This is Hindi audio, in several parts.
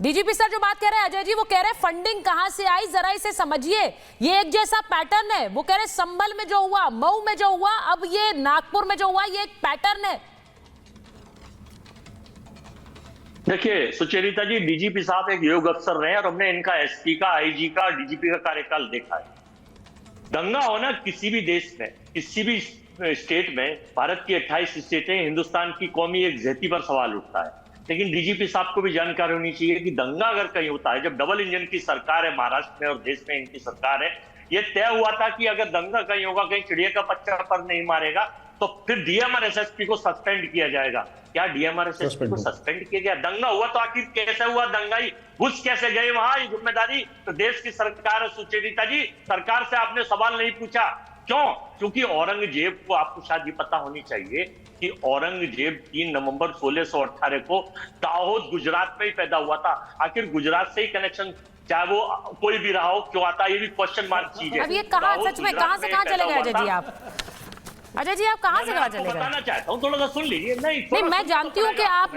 डीजीपी सर जो बात कह रहे हैं अजय जी, वो कह रहे हैं फंडिंग कहां से आई, जरा इसे समझिए। ये एक जैसा पैटर्न है। वो कह रहे हैं संभल में जो हुआ, मऊ में जो हुआ, अब ये नागपुर में जो हुआ, ये एक पैटर्न है। देखिए सुचेरिता जी, डीजीपी साहब एक योग्य अफसर रहे और हमने इनका एसपी का, आईजी का, डीजीपी का कार्यकाल देखा है। दंगा होना किसी भी देश में, किसी भी स्टेट में, भारत की 28 स्टेटें, हिंदुस्तान की कौमी एक ज़हती पर सवाल उठता है। लेकिन डीजीपी साहब को भी जानकारी होनी चाहिए कि दंगा अगर कहीं होता है, जब डबल इंजन की सरकार है महाराष्ट्र में और देश में इनकी सरकार है, यह तय हुआ था कि अगर दंगा कहीं होगा, कहीं चिड़िया का बच्चा पर नहीं मारेगा, तो फिर डीएम और एसएसपी को सस्पेंड किया जाएगा। क्या डीएम और एसएसपी को सस्पेंड किया गया? दंगा हुआ तो आखिर कैसे हुआ? दंगाई घुस कैसे गए वहां? ये जिम्मेदारी तो देश की सरकार है। सुचेरिता जी, सरकार से आपने सवाल नहीं पूछा, क्यों? क्योंकि औरंगजेब को, आपको शायद ये पता होनी चाहिए कि औरंगजेब 3 नवंबर 1618 को दाहोद गुजरात में ही पैदा हुआ था। आखिर गुजरात से ही कनेक्शन, चाहे वो कोई भी रहा हो, क्यों आता है, ये भी क्वेश्चन मार्क चीज है। अब ये कहां, सच में कहां से कहां चले गए अजय जी आप? अजय जी आप कहां से कहां चले गए? बताना चाहता हूँ, थोड़ा सा सुन लीजिए। नहीं, मैं जानती हूँ कि आप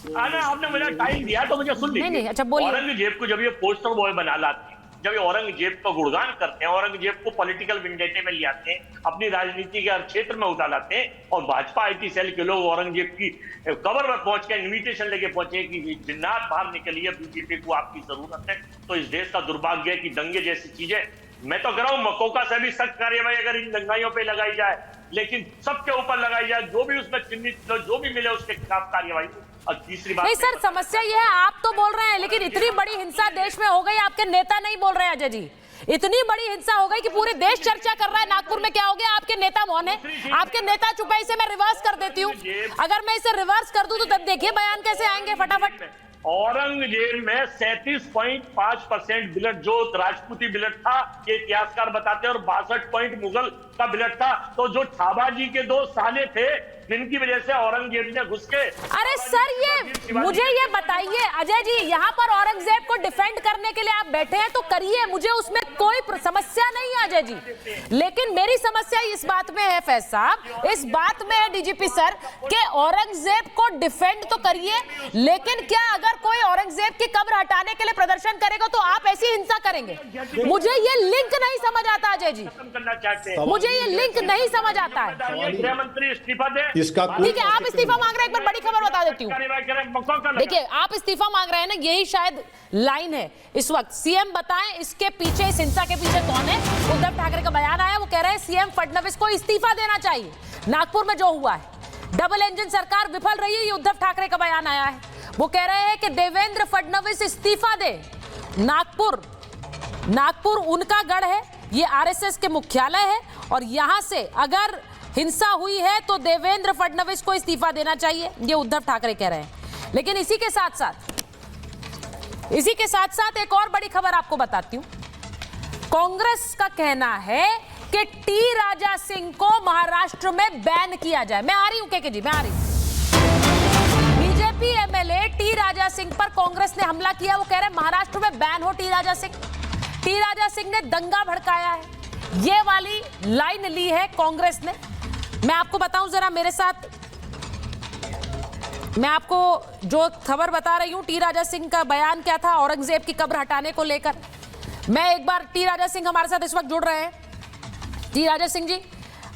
आपने मुझे टाइम दिया तो मुझे सुन लीजिए। नहीं, अच्छा बोलिए। औरंगजेब को जब ये पोस्टर बॉय बना लाते हैं, जब ये औरंगजेब का गुणगान करते हैं, औरंगजेब को पॉलिटिकल विंडेटे में ले आते हैं, अपनी राजनीति के हर क्षेत्र में उतार लाते हैं, और भाजपा आईटी सेल के लोग औरंगजेब की कब्र में पहुंच के इन्विटेशन लेके पहुंचे कि जिन्नात बाहर निकलिए, बीजेपी को आपकी जरूरत है। तो इस देश का दुर्भाग्य है कि दंगे जैसी चीजें, मैं तो कह रहा हूं मकोका से भी सख्त कार्यवाही अगर इन दंगाइयों पे लगाई जाए, लेकिन सबके ऊपर लगाई जाए, जो भी उसमें चिन्हित, जो भी मिले उसके खिलाफ कार्यवाही। और तीसरी बात, नहीं सर, समस्या ये है, आप तो बोल रहे हैं, लेकिन इतनी बड़ी हिंसा देश में हो गई, आपके नेता नहीं बोल रहे हैं अजय जी। इतनी बड़ी हिंसा हो गई कि पूरे देश चर्चा कर रहा है, नागपुर में क्या हो गया, आपके नेता मौन है, आपके नेता चुप है। इसे मैं रिवर्स कर देती हूँ, अगर मैं इसे रिवर्स कर दूं तो तब देखिए बयान कैसे आएंगे फटाफट। औरंगजेब में 37.5% ब्लड जो राजपूती ब्लड था, ये इतिहासकार बताते हैं, और 62 पॉइंट मुगल का ब्लड था। तो जो छाबाजी के 2 साले थे, जिनकी वजह से औरंगजेब ने घुस के, अरे सर ये मुझे ये बताइए अजय जी, यहाँ पर औरंगजेब को डिफेंड करने के लिए आप बैठे हैं तो करिए, मुझे उसमें कोई समस्या नहीं है अजय जी। लेकिन मेरी समस्या इस बात में है फैज साहब, इस बात में है डीजीपी सर, कि औरंगजेब को डिफेंड तो करिए, लेकिन क्या अगर कोई औरंगजेब की कब्र हटाने के लिए प्रदर्शन करेगा तो आप ऐसी हिंसा करेंगे? मुझे ये लिंक नहीं समझ आता अजय जी, मुझे ये लिंक नहीं समझ आता है। गृह मंत्री इस्तीफा दे, ठीक है, आप इस्तीफा मांग रहे हैं, एक बार बड़ी खबर बता देती हूँ। देखिए आप इस्तीफा मांग रहे हैं ना, यही शायद लाइन है इस वक्त। सीएम बताएं इसके पीछे, इस हिंसा के पीछे कौन है? उद्धव ठाकरे का बयान आया, वो कह रहे हैं सीएम फडणवीस को इस्तीफा देना चाहिए। नागपुर में जो हुआ है, डबल इंजन सरकार विफल रही है, ये उद्धव ठाकरे का बयान आया है। वो कह रहे हैं कि देवेंद्र फडणवीस इस्तीफा दे। नागपुर उनका गढ़ है, ये आरएसएस के मुख्यालय है, और यहां से अगर हिंसा हुई है तो देवेंद्र फडणवीस को इस्तीफा देना चाहिए, ये उद्धव ठाकरे कह रहे हैं। लेकिन इसी के साथ साथ एक और बड़ी खबर आपको बताती हूं। कांग्रेस का कहना है कि टी राजा सिंह को महाराष्ट्र में बैन किया जाए। मैं आ रही हूं के जी, मैं आ रही हूं। BJP MLA T Raja Singh पर कांग्रेस ने हमला किया। वो कह रहे हैं महाराष्ट्र में बैन हो टी राजा सिंह। टी राजा सिंह ने दंगा भड़काया है, ये वाली लाइन ली है कांग्रेस ने। मैं आपको बताऊं जरा, मेरे साथ मैं आपको जो खबर बता रही हूं, टी राजा सिंह का बयान क्या था औरंगजेब की कब्र हटाने को लेकर। मैं एक बार, टी राजा सिंह हमारे साथ इस वक्त जुड़ रहे हैं। टी राजा सिंह जी,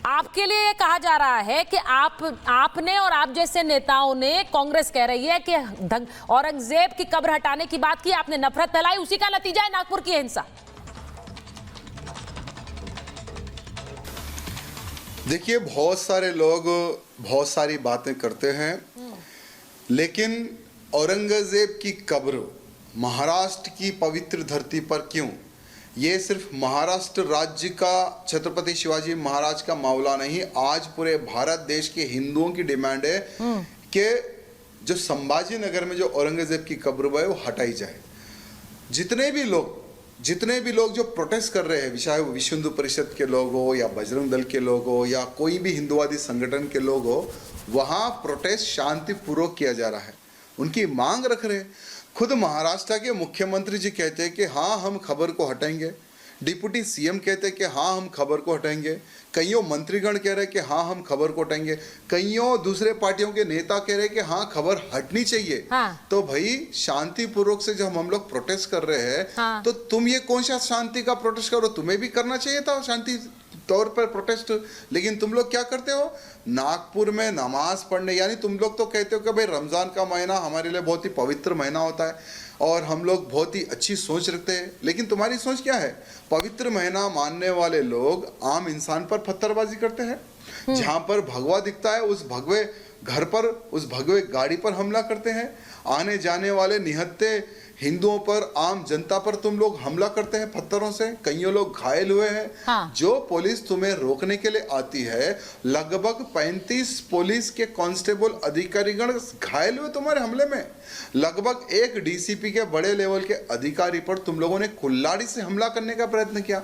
आपके लिए ये कहा जा रहा है कि आपने और आप जैसे नेताओं ने, कांग्रेस कह रही है कि औरंगजेब की कब्र हटाने की बात की, आपने नफरत फैलाई, उसी का नतीजा है नागपुर की हिंसा। देखिए, बहुत सारे लोग बहुत सारी बातें करते हैं, लेकिन औरंगजेब की कब्र महाराष्ट्र की पवित्र धरती पर क्यों? ये सिर्फ महाराष्ट्र राज्य का छत्रपति शिवाजी महाराज का मामला नहीं, आज पूरे भारत देश के हिंदुओं की डिमांड है कि जो संभाजी नगर में जो औरंगजेब की कब्र है वो हटाई जाए। जितने भी लोग जो प्रोटेस्ट कर रहे हैं, चाहे वो विश्व हिंदू परिषद के लोग हो या बजरंग दल के लोग हो या कोई भी हिंदुवादी संगठन के लोग हो, वहाँ प्रोटेस्ट शांतिपूर्वक किया जा रहा है, उनकी मांग रख रहे हैं। खुद महाराष्ट्र के मुख्यमंत्री जी कहते हैं कि हाँ, हम खबर को हटाएंगे। डिप्टी सीएम कहते हैं कि हाँ हम खबर को हटाएंगे, कईयों मंत्रीगण कह रहे हैं कि हाँ हम खबर को हटाएंगे, कईयों दूसरे पार्टियों के नेता कह रहे हैं कि हाँ खबर हटनी चाहिए। हाँ। तो भाई शांतिपूर्वक से जब हम लोग प्रोटेस्ट कर रहे हैं, हाँ। तो तुम ये कौन सा शांति का प्रोटेस्ट करो, तुम्हें भी करना चाहिए था शांति तौर पर प्रोटेस्ट, लेकिन तुम लोग क्या करते हो, नागपुर में नमाज पढ़ने, यानी तुम लोग तो कहते हो कि भाई रमजान का महीना हमारे लिए बहुत ही पवित्र महीना होता है और हम लोग बहुत ही अच्छी सोच रखते हैं, लेकिन तुम्हारी सोच क्या है, पवित्र महीना मानने वाले लोग आम इंसान पर पत्थरबाजी करते हैं, जहां पर भगवा दिखता है उस भगवे घर पर, उस भगवे गाड़ी पर हमला करते हैं, आने जाने वाले निहत्थे हिंदुओं पर, आम जनता पर तुम लोग हमला करते हैं पत्थरों से, कईयों लोग घायल हुए हैं। हाँ। जो पुलिस तुम्हें रोकने के लिए आती है, लगभग 35 पुलिस के कांस्टेबल अधिकारीगण घायल हुए तुम्हारे हमले में, लगभग एक डीसीपी के बड़े लेवल के अधिकारी पर तुम लोगों ने कुल्हाड़ी से हमला करने का प्रयत्न किया,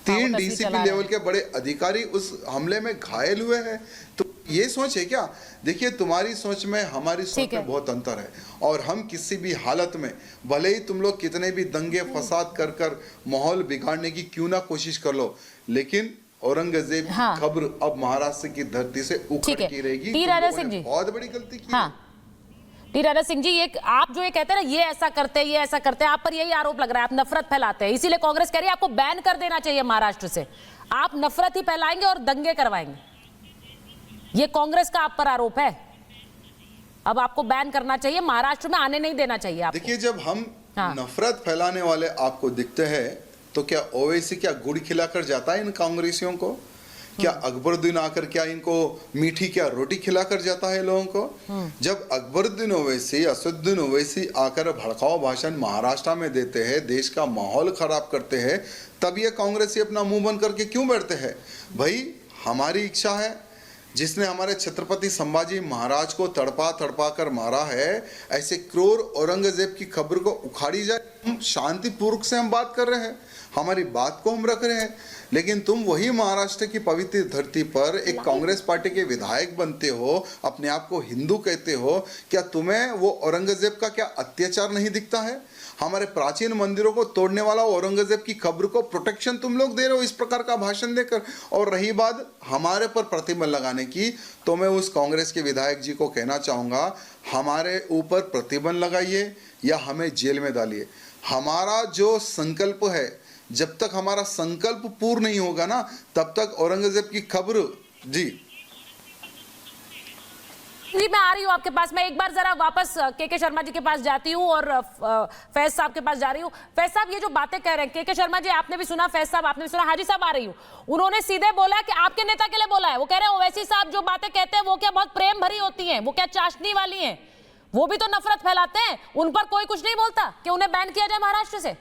3 डीसीपी लेवल के बड़े अधिकारी उस हमले में घायल हुए हैं। तो ये सोच है क्या? देखिए तुम्हारी सोच में हमारी सोच में बहुत अंतर है, और हम किसी भी हालत में, भले ही तुम लोग कितने भी दंगे फसाद कर कर माहौल बिगाड़ने की क्यों ना कोशिश कर लो, लेकिन औरंगजेब की खबर अब महाराष्ट्र की धरती से उखड़ती रहेगी। टी राजा सिंह जी, बहुत बड़ी गलती की। हाँ। टी राजा सिंह जी, ये आप जो ये कहते हैं ना, ये ऐसा करते हैं, ये ऐसा करते हैं, आप पर यही आरोप लग रहा है, आप नफरत फैलाते हैं, इसीलिए कांग्रेस कह रही है आपको बैन कर देना चाहिए महाराष्ट्र से, आप नफरत ही फैलाएंगे और दंगे करवाएंगे, ये कांग्रेस का आप पर आरोप है। अब आपको बैन करना चाहिए, महाराष्ट्र में आने नहीं देना चाहिए आपको। देखिए जब हम नफरत फैलाने वाले आपको दिखते हैं, तो क्या ओवैसी क्या गुड़ खिलाकर जाता है इन कांग्रेसियों को? क्या अकबरुद्दीन आकर क्या इनको मीठी क्या रोटी खिलाकर जाता है लोगों को? जब अकबरुद्दीन ओवैसी, असदुद्दीन ओवैसी आकर भड़काऊ भाषण महाराष्ट्र में देते हैं, देश का माहौल खराब करते हैं, तब ये कांग्रेसी अपना मुंह बंद करके क्यों बैठते हैं? भाई हमारी इच्छा है, जिसने हमारे छत्रपति संभाजी महाराज को तड़पा तड़पा कर मारा है, ऐसे क्रूर औरंगजेब की खबर को उखाड़ी जाए। हम शांतिपूर्वक से हम बात कर रहे हैं, हमारी बात को हम रख रहे हैं, लेकिन तुम वही महाराष्ट्र की पवित्र धरती पर एक कांग्रेस पार्टी के विधायक बनते हो, अपने आप को हिंदू कहते हो, क्या तुम्हें वो औरंगजेब का क्या अत्याचार नहीं दिखता है? हमारे प्राचीन मंदिरों को तोड़ने वाला औरंगजेब की खबर को प्रोटेक्शन तुम लोग दे रहे हो इस प्रकार का भाषण देकर। और रही बात हमारे पर प्रतिबंध लगाने की, तो मैं उस कांग्रेस के विधायक जी को कहना चाहूँगा, हमारे ऊपर प्रतिबंध लगाइए या हमें जेल में डालिए। हमारा जो संकल्प है, जब तक हमारा संकल्प पूर्ण नहीं होगा ना, तब तक औरंगजेब की खबर। जी जी, मैं आ रही हूँ आपके पास, मैं एक बार जरा वापस के शर्मा जी के पास जाती हूँ और फैज साहब के पास जा रही हूँ। फैज साहब, ये जो बातें कह रहे हैं के शर्मा जी, आपने भी सुना, फैज साहब आपने भी सुना, हाजी साहब आ रही हूँ, उन्होंने सीधे बोला कि आपके नेता के लिए बोला है, वो कह रहे हैं ओवैसी साहब जो बातें कहते हैं वो क्या बहुत प्रेम भरी होती हैं, वो क्या चाशनी वाली हैं, वो भी तो नफरत फैलाते हैं, उन पर कोई कुछ नहीं बोलता कि उन्हें बैन किया जाए महाराष्ट्र से।